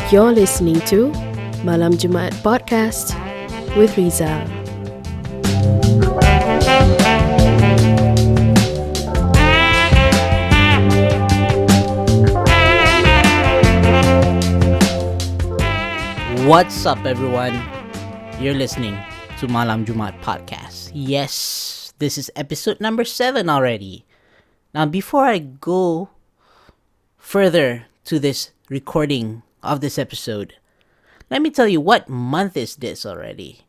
You're listening to Malam Jumaat Podcast with Rizal. What's up, everyone? You're listening to Malam Jumaat Podcast. Yes, this is episode number 7 already. Now, before I go further to this recording of this episode, let me tell you, what month is this already?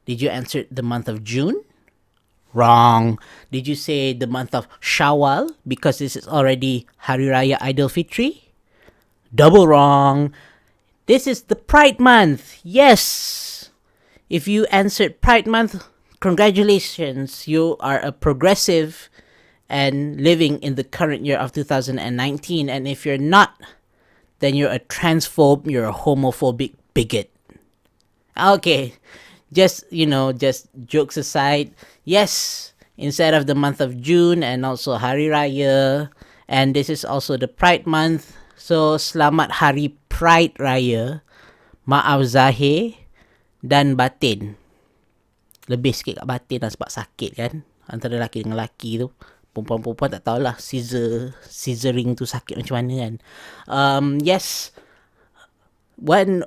Did you answer the month of June? Wrong. Did you say the month of Shawwal because this is already Hari Raya Aidilfitri? Double wrong. This is the Pride Month. Yes. If you answered Pride Month, congratulations. You are a progressive and living in the current year of 2019. And if you're not, then you're a transphobe, you're a homophobic bigot. Okay. Just jokes aside. Yes, instead of the month of June and also Hari Raya, and this is also the Pride Month. So, Selamat Hari Pride Raya, maaf zahir dan batin. Lebih sikit kat batin lah sebab sakit kan. Antara lelaki dengan lelaki tu. Perempuan-perempuan tak tahulah scissoring tu sakit macam mana kan. Yes. And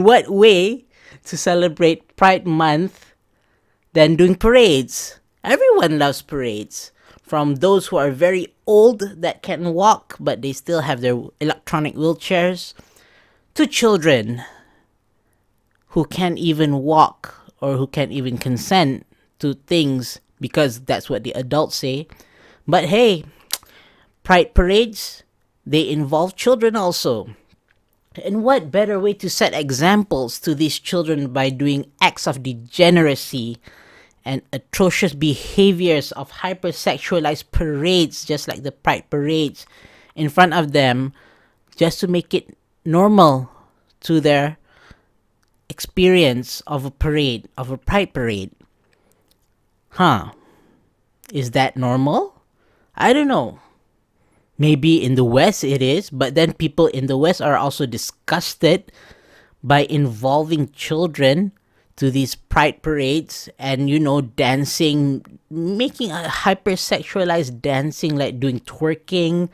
what way to celebrate Pride Month than doing parades? Everyone loves parades. From those who are very old that can walk but they still have their electronic wheelchairs, to children who can't even walk or who can't even consent to things because that's what the adults say. But hey, pride parades, they involve children also. And what better way to set examples to these children by doing acts of degeneracy and atrocious behaviors of hypersexualized parades, just like the pride parades, in front of them, just to make it normal to their experience of a parade, of a pride parade. Is that normal? I don't know. Maybe in the West it is, but then people in the West are also disgusted by involving children to these pride parades and, dancing, making a hypersexualized dancing, like doing twerking,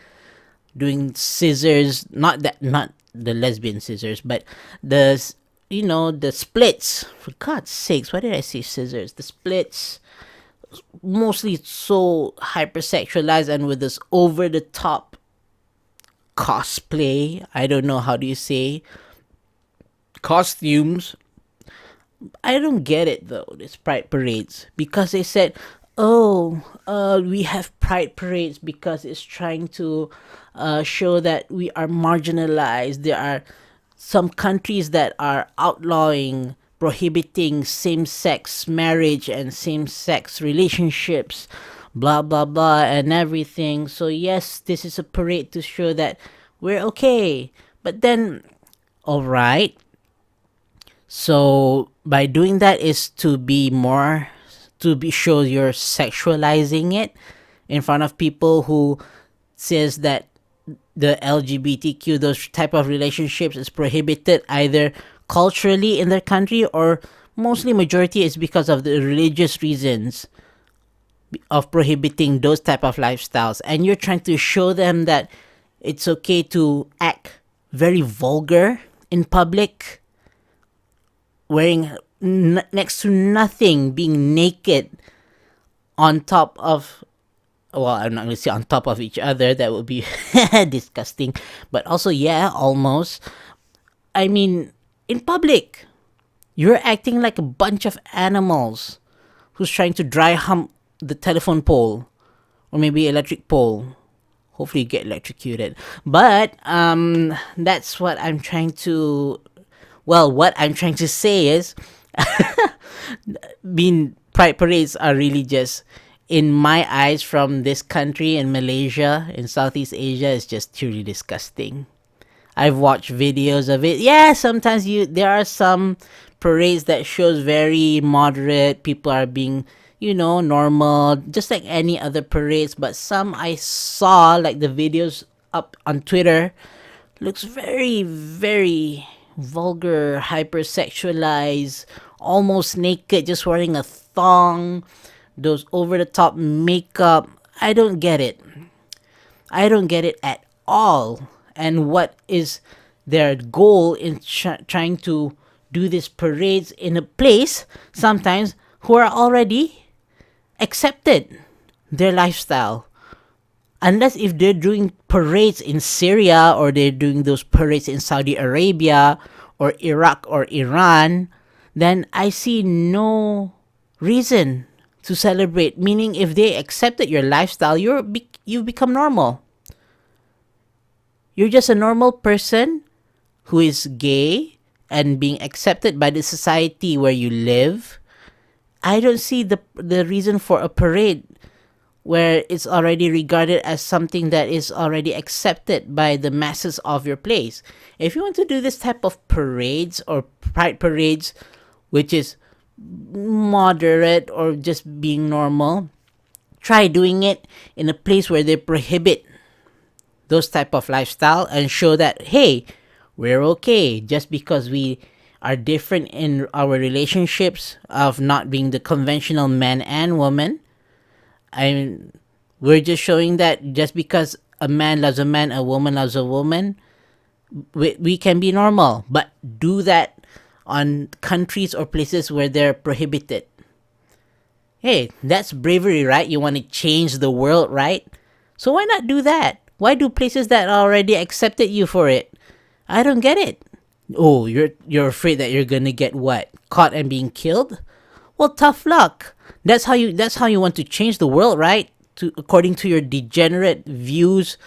doing scissors, not the lesbian scissors, but the splits. For God's sakes, why did I say scissors? The splits, mostly so hypersexualized and with this over-the-top cosplay. I don't know, how do you say? Costumes. I don't get it though, these pride parades. Because they said, we have pride parades because it's trying to show that we are marginalized. There are some countries that are outlawing, prohibiting same-sex marriage and same-sex relationships, blah, blah, blah, and everything. So yes, this is a parade to show that we're okay. But then, alright. So by doing that is to show you're sexualizing it in front of people who says that the LGBTQ, those type of relationships is prohibited either culturally in their country or mostly majority is because of the religious reasons of prohibiting those type of lifestyles. And you're trying to show them that it's okay to act very vulgar in public, wearing next to nothing, being naked on top of, well, I'm not going to say on top of each other, that would be disgusting, but also, yeah, almost. I mean, in public, you're acting like a bunch of animals who's trying to dry hump the telephone pole or maybe electric pole. Hopefully you get electrocuted. But that's what I'm trying to... Well, what I'm trying to say is... pride parades are really just... In my eyes, from this country in Malaysia, in Southeast Asia, it's just truly disgusting. I've watched videos of it. Yeah, sometimes there are some parades that shows very moderate. People are being, normal, just like any other parades. But some I saw, like the videos up on Twitter, looks very, very vulgar, hypersexualized, almost naked, just wearing a thong, those over the top makeup. I don't get it. I don't get it at all. And what is their goal in trying to do these parades in a place sometimes who are already accepted their lifestyle? Unless if they're doing parades in Syria or they're doing those parades in Saudi Arabia or Iraq or Iran, then I see no reason to celebrate. Meaning, if they accepted your lifestyle, you've become normal. You're just a normal person who is gay and being accepted by the society where you live. I don't see the reason for a parade where it's already regarded as something that is already accepted by the masses of your place. If you want to do this type of parades or pride parades, which is moderate or just being normal, try doing it in a place where they prohibit those type of lifestyle and show that, hey, we're okay just because we are different in our relationships of not being the conventional man and woman. I mean, we're just showing that just because a man loves a man, a woman loves a woman, we can be normal. But do that on countries or places where they're prohibited. Hey, that's bravery, right? You want to change the world, right? So why not do that? Why do places that already accepted you for it? I don't get it. Oh, you're afraid that you're gonna get what? Caught and being killed? Well, tough luck. That's how you want to change the world, right? According to your degenerate views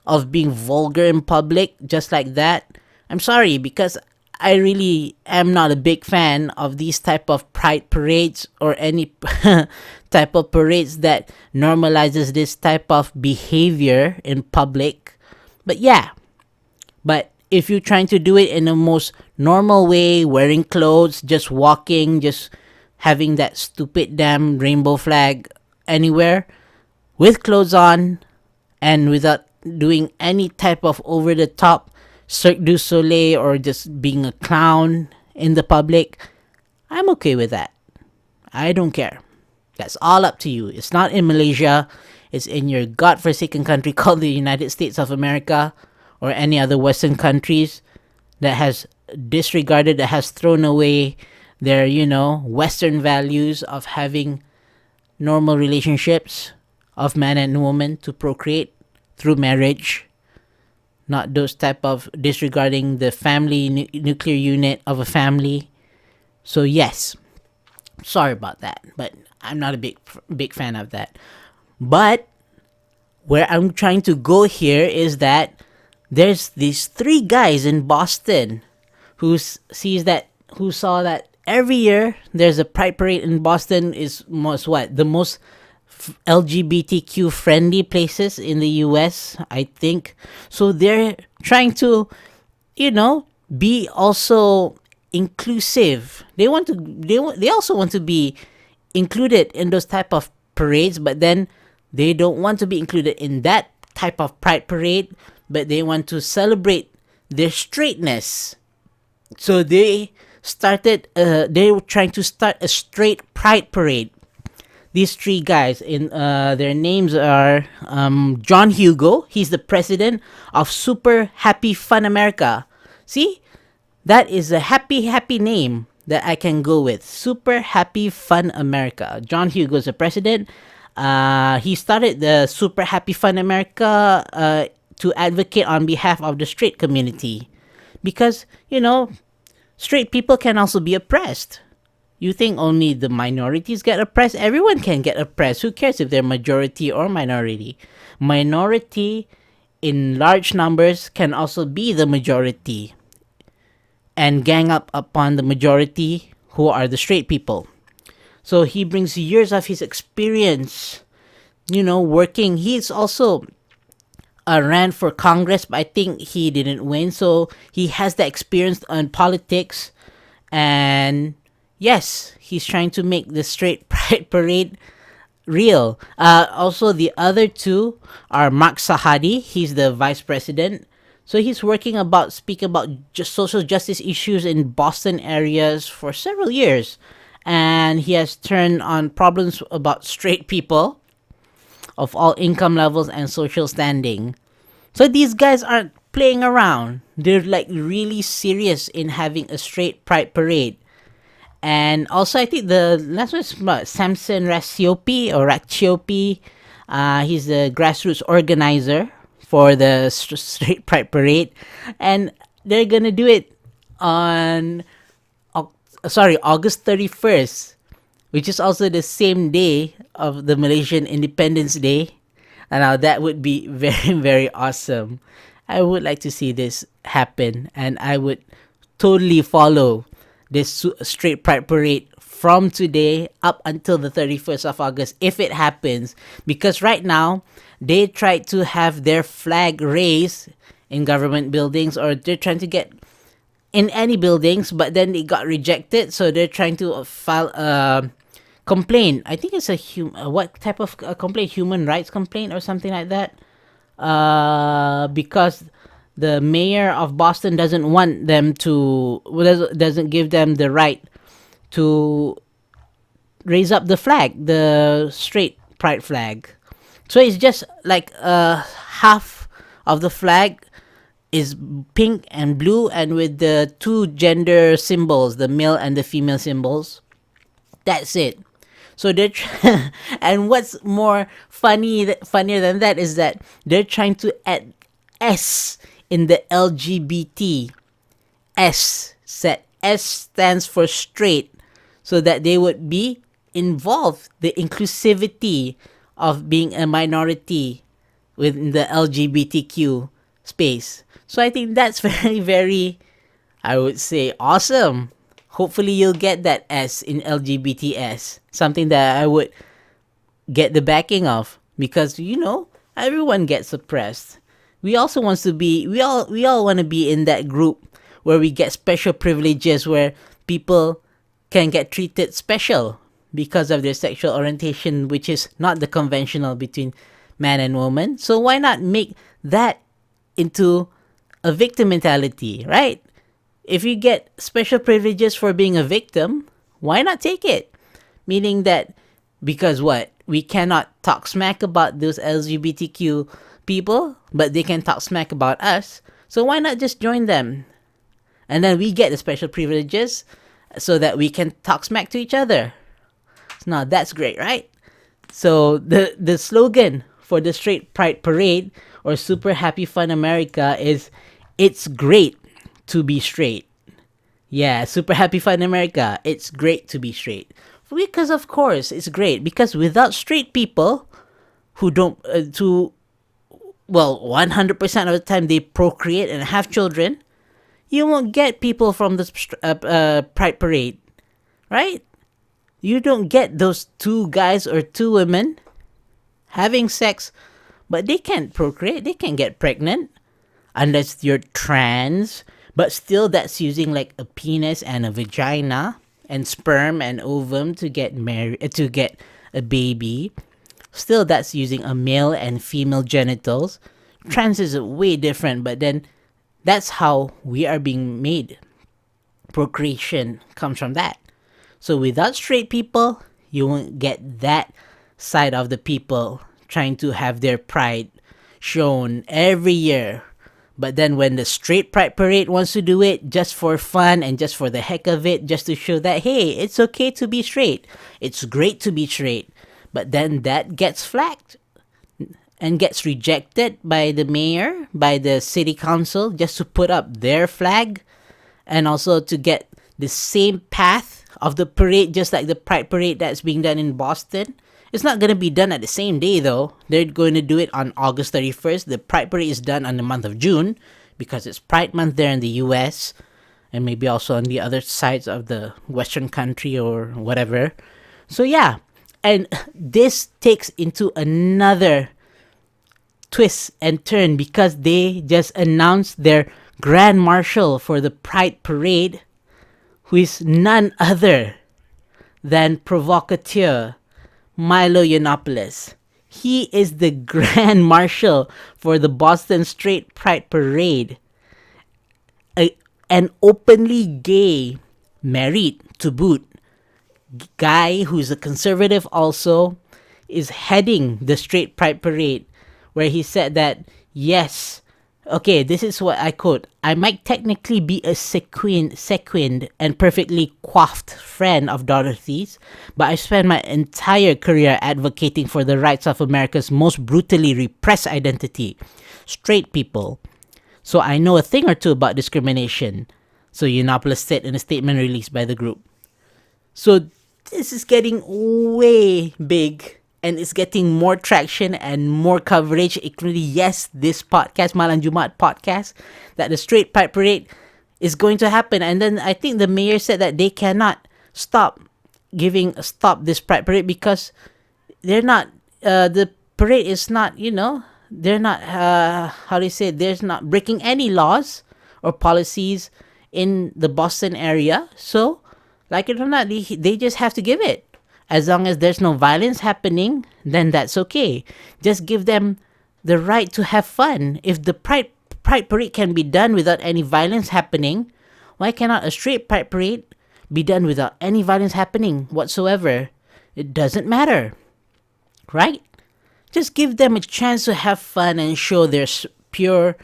of being vulgar in public, just like that. I'm sorry, because I really am not a big fan of these type of pride parades or any type of parades that normalizes this type of behavior in public. But yeah, but if you're trying to do it in the most normal way, wearing clothes, just walking, just having that stupid damn rainbow flag anywhere with clothes on and without doing any type of over the top Cirque du Soleil or just being a clown in the public, I'm okay with that. I don't care. That's all up to you. It's not in Malaysia. It's in your godforsaken country called the United States of America or any other Western countries that has disregarded, that has thrown away their, Western values of having normal relationships of man and woman to procreate through marriage. Not those type of disregarding the family nuclear unit of a family. So yes, sorry about that, but I'm not a big fan of that. But where I'm trying to go here is that there's these 3 guys in Boston who saw that every year there's a pride parade in Boston is the most LGBTQ friendly places in the US, I think. So they're trying to, be also inclusive. They also want to be included in those type of parades, but then they don't want to be included in that type of pride parade, but they want to celebrate their straightness. So they were trying to start a straight pride parade. These 3 guys, their names are John Hugo. He's the president of Super Happy Fun America. See, that is a happy name that I can go with. Super Happy Fun America. John Hugo is the president. He started the Super Happy Fun America to advocate on behalf of the straight community. Because, straight people can also be oppressed. You think only the minorities get oppressed? Everyone can get oppressed. Who cares if they're majority or minority? Minority in large numbers can also be the majority and gang up upon the majority who are the straight people. So he brings years of his experience, working. He's also ran for Congress, but I think he didn't win. So he has the experience on politics. And yes, he's trying to make the straight pride parade real. Also, the other 2 are Mark Sahadi. He's the vice president. So he's speaking about just social justice issues in Boston areas for several years. And he has turned on problems about straight people of all income levels and social standing. So these guys aren't playing around. They're like really serious in having a straight pride parade. And also, I think the last one is Samson Raciopi. He's the grassroots organizer for the Straight Pride Parade. And they're going to do it on, August 31st, which is also the same day of the Malaysian Independence Day. And now that would be very, very awesome. I would like to see this happen. And I would totally follow this Straight Pride Parade from today up until the 31st of August if it happens. Because right now, they try to have their flag raised in government buildings, or they're trying to get in any buildings, but then it got rejected. So they're trying to file a complaint. I think it's what type of complaint? Human rights complaint or something like that. Because the mayor of Boston doesn't want them to, doesn't give them the right to raise up the flag, the straight pride flag. So it's just like half of the flag is pink and blue, and with the two gender symbols, the male and the female symbols. That's it. So they're and what's more funnier than that is that they're trying to add S in the LGBT. S stands for straight, so that they would be involved, the inclusivity of being a minority within the LGBTQ space. So I think that's very, very, I would say, awesome. Hopefully you'll get that S in LGBTS, something that I would get the backing of, because everyone gets oppressed. We also want to be, we all want to be in that group where we get special privileges, where people can get treated special because of their sexual orientation, which is not the conventional between man and woman. So why not make that into a victim mentality, right? If you get special privileges for being a victim, why not take it? Meaning that, because what? We cannot talk smack about those LGBTQ people, but they can talk smack about us. So why not just join them? And then we get the special privileges so that we can talk smack to each other. Now that's great, right? So the slogan for the Straight Pride Parade, or Super Happy Fun America, is "It's great to be straight." Yeah, Super Happy Fun America. It's great to be straight. Because of course it's great, because without straight people who don't 100% of the time they procreate and have children, you won't get people from the Pride Parade, right? You don't get those two guys or two women having sex, but they can't procreate, they can't get pregnant unless you're trans, but still that's using like a penis and a vagina and sperm and ovum to get married, to get a baby. Still that's using a male and female genitals. Trans is way different, but then that's how we are being made. Procreation comes from that. So without straight people, you won't get that side of the people trying to have their pride shown every year. But then when the Straight Pride Parade wants to do it just for fun and just for the heck of it, just to show that, hey, it's okay to be straight. It's great to be straight. But then that gets flagged and gets rejected by the mayor, by the city council, just to put up their flag, and also to get the same path of the parade, just like the Pride Parade that's being done in Boston. It's not going to be done at the same day, though. They're going to do it on August 31st. The Pride Parade is done on the month of June, because it's Pride Month there in the US, and maybe also on the other sides of the Western country or whatever. So yeah, and this takes into another twist and turn, because they just announced their Grand Marshal for the Pride Parade, who is none other than provocateur Milo Yiannopoulos. He is the Grand Marshal for the Boston Straight Pride Parade. An openly gay, married to boot, guy who's a conservative also, is heading the Straight Pride Parade, where he said that, yes, okay, this is what I quote, I might technically be a sequined and perfectly coiffed friend of Dorothy's, but I spent my entire career advocating for the rights of America's most brutally repressed identity, straight people. So I know a thing or two about discrimination. So Yiannopoulos said in a statement released by the group. So this is getting way big, and it's getting more traction and more coverage, including, yes, this podcast, Malam Jumaat Podcast, that the Straight Pride Parade is going to happen. And then I think the mayor said that they cannot stop this Pride Parade because they're not, the parade is not, they're not, there's not breaking any laws or policies in the Boston area. So, like it or not, they just have to give it. As long as there's no violence happening, then that's okay. Just give them the right to have fun. If the Pride Parade can be done without any violence happening, why cannot a straight Pride Parade be done without any violence happening whatsoever? It doesn't matter, right? Just give them a chance to have fun and show their pure,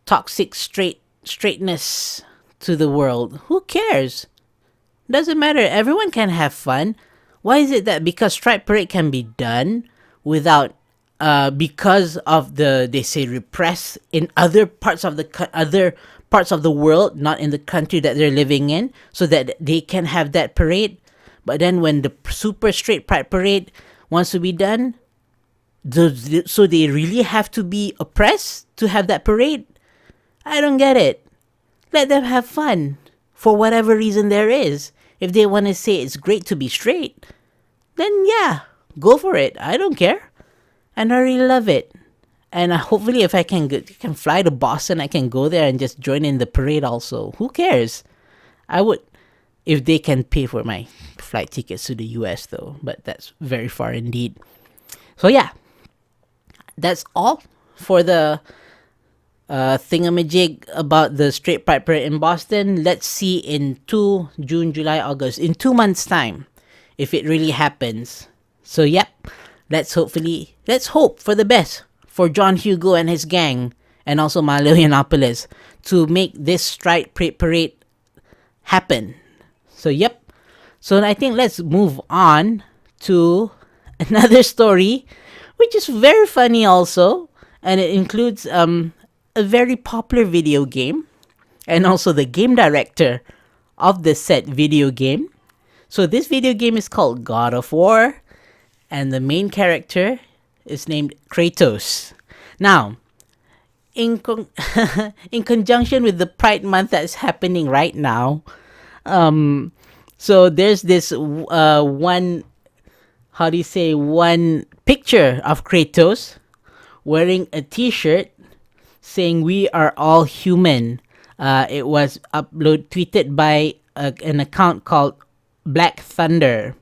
toxic straightness to the world. Who cares? Doesn't matter. Everyone can have fun. Why is it that because Straight Parade can be done without, because of they say repress in other parts of the world, not in the country that they're living in, so that they can have that parade. But then when the super straight Pride Parade wants to be done, so they really have to be oppressed to have that parade? I don't get it. Let them have fun for whatever reason there is. If they want to say it's great to be straight, then yeah, go for it. I don't care. And I really love it. And hopefully if I can fly to Boston, I can go there and just join in the parade also. Who cares? I would, if they can pay for my flight tickets to the US though. But that's very far indeed. So yeah, that's all for the thingamajig about the Straight Pride Parade in Boston. Let's see in June, July, August, in 2 months' time, if it really happens. So yep, let's hope for the best for John Hugo and his gang, and also Milo Yiannopoulos, to make this Straight Pride Parade happen. So yep, so I think let's move on to another story, which is very funny also, and it includes a very popular video game, and also the game director of the said video game. So this video game is called God of War, and the main character is named Kratos. Now, in conjunction with the Pride Month that's happening right now, so there's this one picture of Kratos wearing a t-shirt saying "We are all human." It was tweeted by an account called Black Thunder.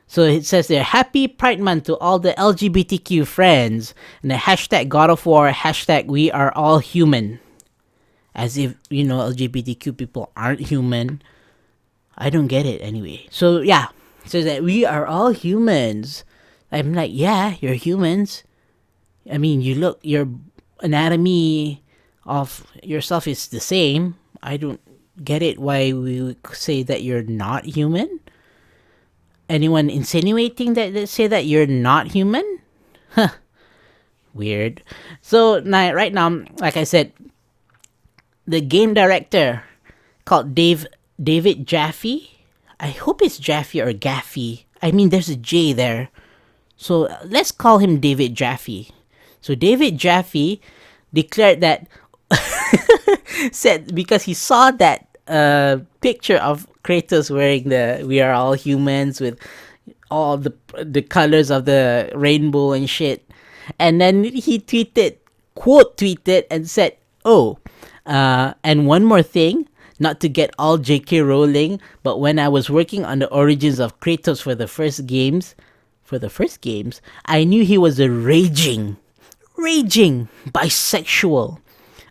So it says there, "Happy Pride Month to all the LGBTQ friends," and the hashtag God of War, hashtag "We are all human." As if, LGBTQ people aren't human. I don't get it anyway. So yeah, it says that we are all humans. I'm like, yeah, you're humans. I mean, your anatomy of yourself is the same. I don't get it why we would say that you're not human. Anyone insinuating that they say that you're not human? Huh. Weird. So right now, like I said, the game director called David Jaffe. I hope it's Jaffe or Gaffy. I mean, there's a J there. So let's call him David Jaffe. So David Jaffe declared that said because he saw that picture of Kratos wearing the "We are all humans" with all the colors of the rainbow and shit, and then he quote tweeted and said, "Oh, and one more thing, not to get all JK Rowling, but when I was working on the origins of Kratos for the first games, for the first games, I knew he was a raging bisexual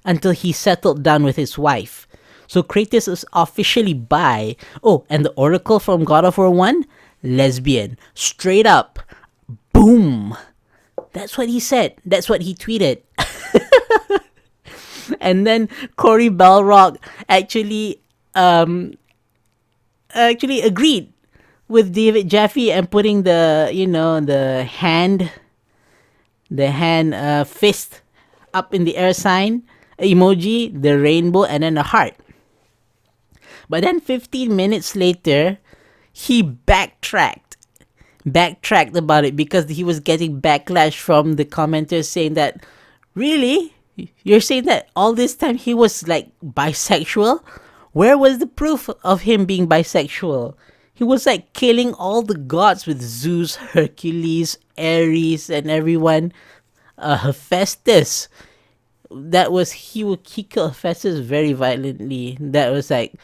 until he settled down with his wife. So Kratos is officially bi. Oh, and the Oracle from God of War 1, lesbian. Straight up. Boom. That's what he said. That's what he tweeted. And then Cory Balrog actually agreed with David Jaffe and putting the hand fist up in the air sign emoji, the rainbow, and then a heart. But then 15 minutes later, he backtracked about it because he was getting backlash from the commenters saying that, really? You're saying that all this time he was like bisexual? Where was the proof of him being bisexual? He was like killing all the gods with Zeus, Hercules, Ares, and everyone. Hephaestus. He killed Hephaestus very violently. That was like,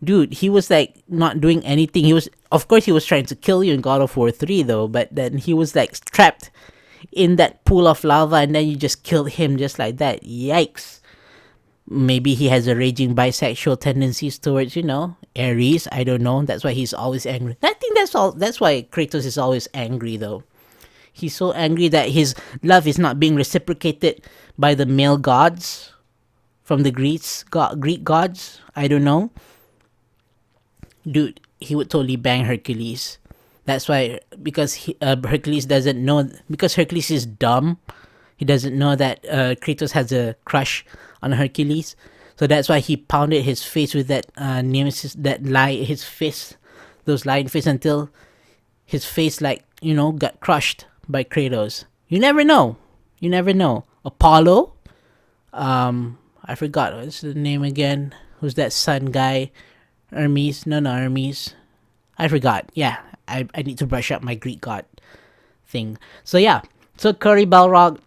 dude, he was like not doing anything. Of course he was trying to kill you in God of War 3 though, but then he was like trapped in that pool of lava and then you just killed him just like that. Yikes. Maybe he has a raging bisexual tendencies towards, Ares. I don't know. That's why he's always angry. I think that's why Kratos is always angry though. He's so angry that his love is not being reciprocated by the male gods from the Greek gods. I don't know. Dude, he would totally bang Hercules. That's why, because Hercules doesn't know, because Hercules is dumb. He doesn't know that Kratos has a crush on Hercules. So that's why he pounded his face with that nemesis, his fist, those lion fists until his face got crushed by Kratos. You never know. Apollo, I forgot what's the name again. Who's that sun guy? Hermes? No, Hermes. I forgot. Yeah, I need to brush up my Greek god thing. So yeah, so Cory Balrog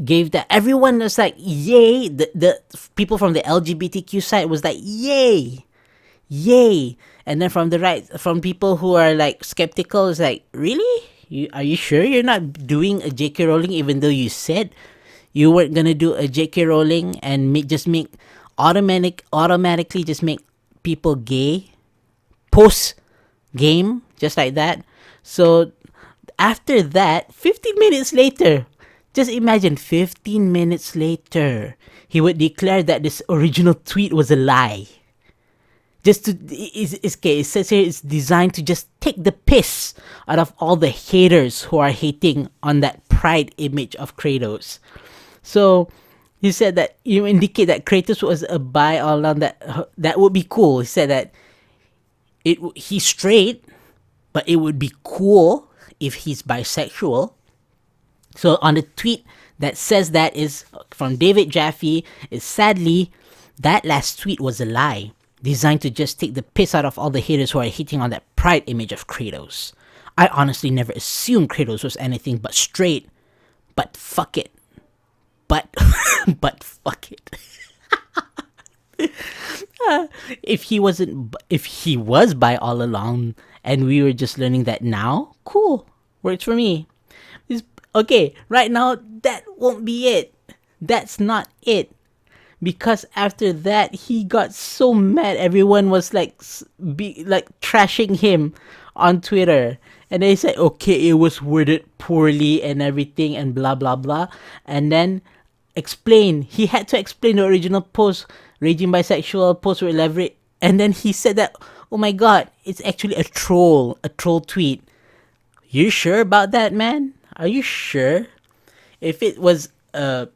gave that. Everyone was like, yay. The people from the LGBTQ side was like, yay. And then from people who are like skeptical, it's like, really? Are you sure you're not doing a J.K. Rowling even though you said you weren't gonna do a J.K. Rowling and automatically just make people gay post game just like that? So after that, 15 minutes later, just imagine 15 minutes later, he would declare that this original tweet was a lie. It says here it's designed to just take the piss out of all the haters who are hating on that pride image of Kratos. So he said that you indicate that Kratos was a bi all along. That would be cool. He said that he's straight, but it would be cool if he's bisexual. So on the tweet that says that is from David Jaffe, is sadly that last tweet was a lie, designed to just take the piss out of all the haters who are hating on that pride image of Kratos. I honestly never assumed Kratos was anything but straight, but fuck it. But fuck it. If he was bi all along and we were just learning that now, cool, works for me. Okay, right now that won't be it. That's not it. Because after that, he got so mad. Everyone was like trashing him on Twitter. And they said, okay, it was worded poorly and everything and blah, blah, blah. And then he had to explain the original post, raging bisexual post, or elaborate. And then he said that, oh my god, it's actually a troll tweet. You sure about that, man? Are you sure? If it was a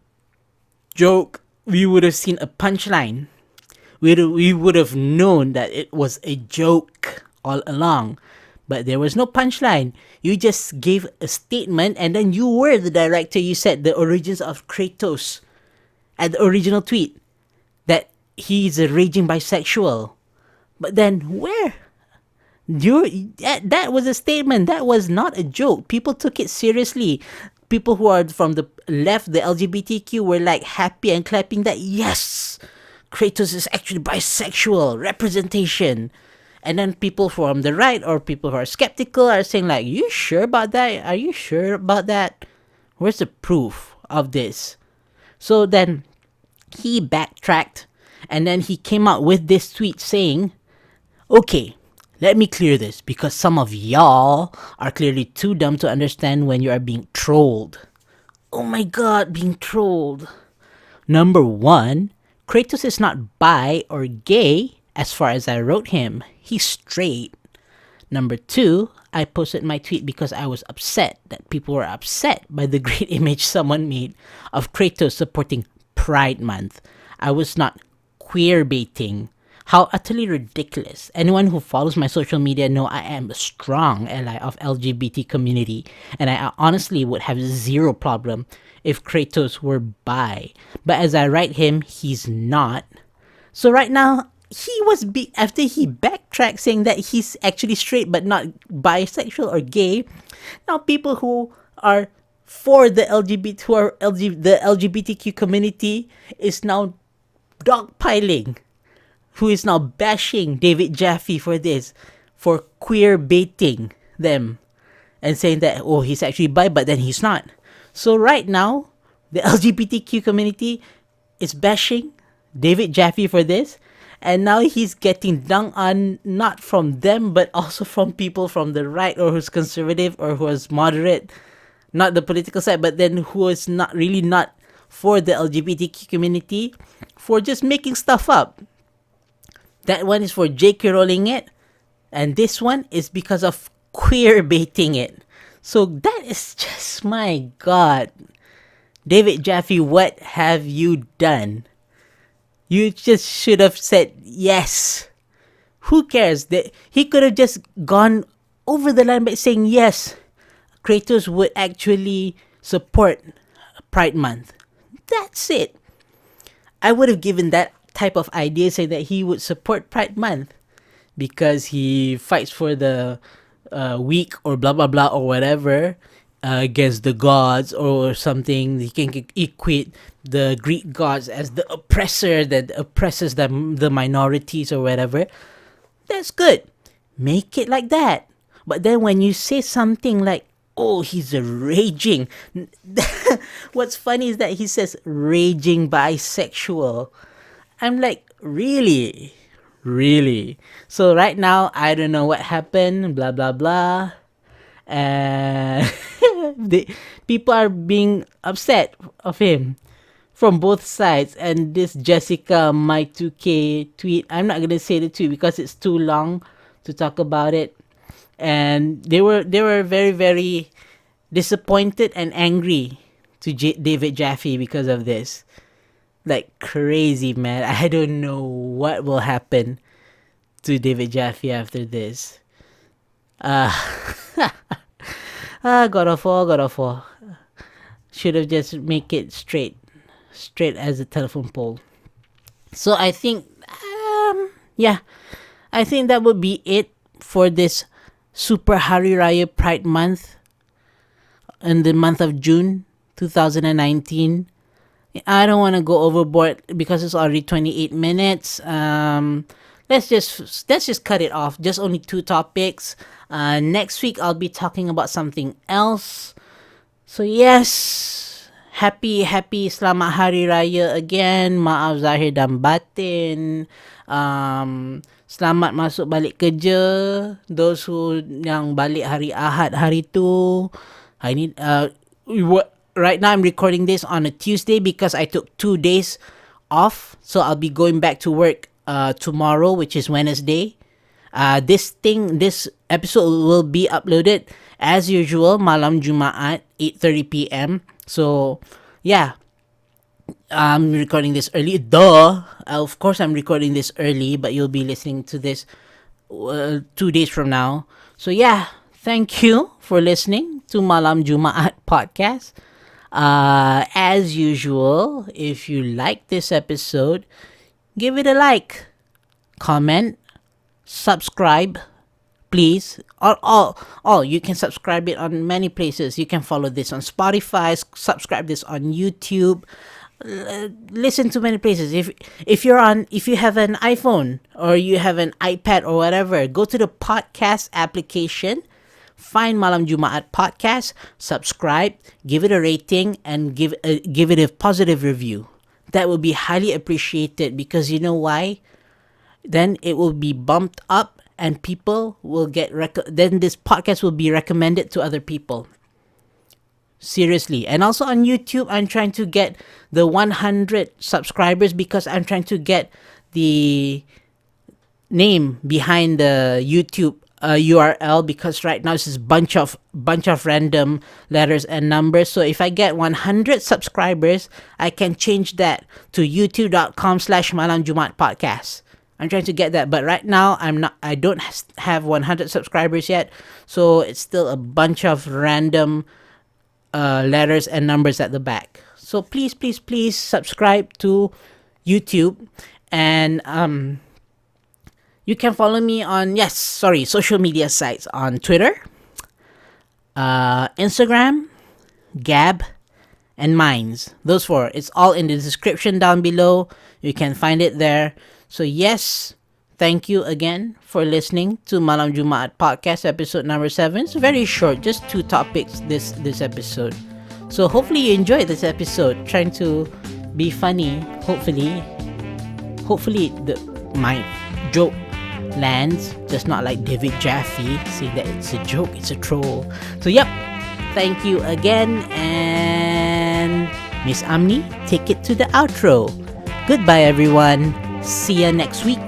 joke, we would have seen a punchline. We would have known that it was a joke all along. But there was no punchline. You just gave a statement and then you were the director. You said the origins of Kratos at the original tweet. That he's a raging bisexual. But then where? That was a statement. That was not a joke. People took it seriously. People who are from the left, the LGBTQ, were like happy and clapping that, yes, Kratos is actually bisexual representation. And then people from the right or people who are skeptical are saying like, you sure about that? Are you sure about that? Where's the proof of this? So then he backtracked and then he came out with this tweet saying, okay, let me clear this because some of y'all are clearly too dumb to understand when you are being trolled. Oh my god, being trolled. Number one, Kratos is not bi or gay as far as I wrote him. He's straight. Number two, I posted my tweet because I was upset that people were upset by the great image someone made of Kratos supporting Pride Month. I was not queer baiting. How utterly ridiculous. Anyone who follows my social media know I am a strong ally of LGBT community, and I honestly would have zero problem if Kratos were bi. But as I write him, he's not. So right now, after he backtracked saying that he's actually straight but not bisexual or gay, now people who are for the the LGBTQ community is now dogpiling, who is now bashing David Jaffe for this, for queer baiting them and saying that, oh, he's actually bi, but then he's not. So right now, the LGBTQ community is bashing David Jaffe for this, and now he's getting dunked on, not from them, but also from people from the right or who's conservative or who is moderate, not the political side, but then who is not for the LGBTQ community, for just making stuff up. That one is for J.K. Rowling it, and this one is because of queer baiting it. So that is just, my god. David Jaffe, what have you done? You just should have said yes. Who cares? He could have just gone over the line by saying yes, Kratos would actually support Pride Month. That's it. I would have given that type of idea, saying that he would support Pride Month because he fights for the weak or blah blah blah or whatever against the gods or something. He can equate the Greek gods as the oppressor that oppresses the minorities or whatever. That's good. Make it like that. But then when you say something like, oh, he's a raging. What's funny is that he says raging bisexual. I'm like, really? Really? So right now, I don't know what happened, blah, blah, blah. And people are being upset of him from both sides. And this Jessica My 2K tweet, I'm not going to say the tweet because it's too long to talk about it. And they were very, very disappointed and angry to David Jaffe because of this. Like crazy, man. I don't know what will happen to David Jaffe after this. God of War. Should have just make it straight as a telephone pole. So I think, I think that would be it for this Super Hari Raya Pride Month in the month of June 2019. I don't want to go overboard because it's already 28 minutes. Let's just cut it off. Just only 2 topics. Next week I'll be talking about something else. So yes, happy Selamat Hari Raya again. Maaf zahir dan batin. Selamat masuk balik kerja. Those who yang balik hari Ahad hari tu. Right now I'm recording this on a Tuesday because I took 2 days off. So I'll be going back to work tomorrow, which is Wednesday. This episode will be uploaded as usual, Malam Jumaat, 8:30 p.m. So yeah, I'm recording this early. Of course I'm recording this early, but you'll be listening to this 2 days from now. So yeah, thank you for listening to Malam Jumaat Podcast. As usual, if you like this episode, give it a like, comment, subscribe, please. You can subscribe it on many places. You can follow this on Spotify, subscribe this on YouTube. listen to many places. If you have an iPhone or you have an iPad or whatever, go to the podcast application, find Malam Jumaat Podcast, subscribe, give it a rating, and give it a positive review. That will be highly appreciated, because you know why? Then it will be bumped up and people will get then this podcast will be recommended to other people. Seriously. And also on YouTube, I'm trying to get the 100 subscribers, because I'm trying to get the name behind the YouTube URL, because right now it's just bunch of random letters and numbers. So if I get 100 subscribers, I can change that to youtube.com/Malam Jumaat Podcast. I'm trying to get that, but right now I don't have 100 subscribers yet, so it's still a bunch of random letters and numbers at the back. So please subscribe to YouTube, and you can follow me on social media sites, on Twitter, Instagram, Gab, and Minds. Those 4. It's all in the description down below. You can find it there. So yes, thank you again for listening to Malam Jumaat Podcast episode number 7. It's very short, just 2 topics this episode. So hopefully you enjoyed this episode. Trying to be funny. Hopefully my joke lands, just not like David Jaffe saying that it's a joke, it's a troll. So yep, thank you again, and Miss Amni, take it to the outro. Goodbye everyone. See ya next week.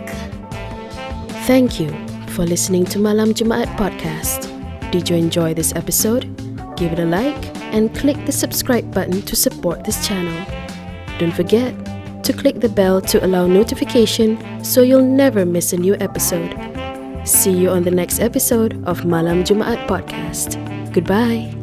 Thank you for listening to Malam Jumaat Podcast. Did you enjoy this episode? Give it a like and click the subscribe button to support this channel. Don't forget to click the bell to allow notification so you'll never miss a new episode. See you on the next episode of Malam Jumaat Podcast. Goodbye.